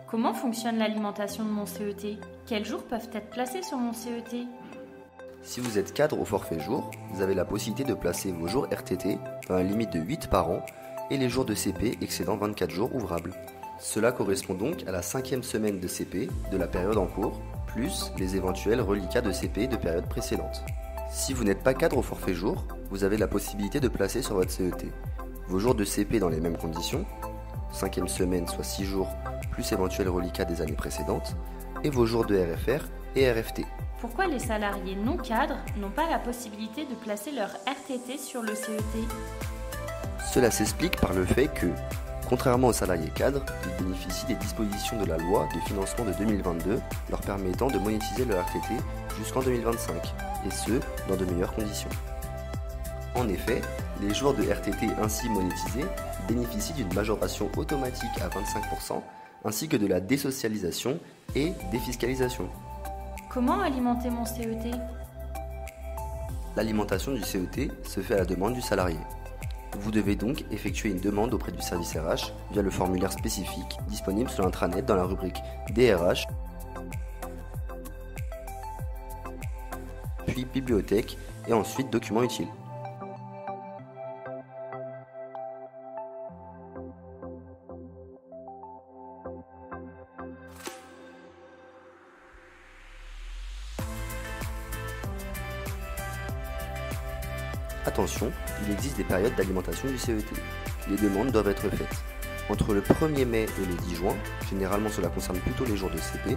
Comment fonctionne l'alimentation de mon CET? Quels jours peuvent être placés sur mon CET? Si vous êtes cadre au forfait jour, vous avez la possibilité de placer vos jours RTT dans la limite de 8 par an et les jours de CP excédant 24 jours ouvrables. Cela correspond donc à la 5e semaine de CP de la période en cours, plus les éventuels reliquats de CP de périodes précédentes. Si vous n'êtes pas cadre au forfait jour, vous avez la possibilité de placer sur votre CET vos jours de CP dans les mêmes conditions, 5e semaine soit 6 jours plus éventuels reliquats des années précédentes, et vos jours de RFR et RFT. Pourquoi les salariés non cadres n'ont pas la possibilité de placer leur RTT sur le CET? Cela s'explique par le fait que, contrairement aux salariés cadres, ils bénéficient des dispositions de la loi de financement de 2022 leur permettant de monétiser leur RTT jusqu'en 2025, et ce, dans de meilleures conditions. En effet, les jours de RTT ainsi monétisés bénéficient d'une majoration automatique à 25%, ainsi que de la désocialisation et défiscalisation. Comment alimenter mon CET? L'alimentation du CET se fait à la demande du salarié. Vous devez donc effectuer une demande auprès du service RH via le formulaire spécifique disponible sur l'intranet dans la rubrique DRH, puis bibliothèque et ensuite documents utiles. Attention, il existe des périodes d'alimentation du CET. Les demandes doivent être faites entre le 1er mai et le 10 juin, généralement cela concerne plutôt les jours de CP,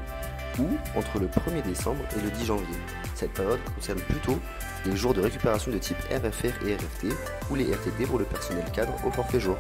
ou entre le 1er décembre et le 10 janvier. Cette période concerne plutôt les jours de récupération de type RFR et RFT ou les RTT pour le personnel cadre au forfait jour.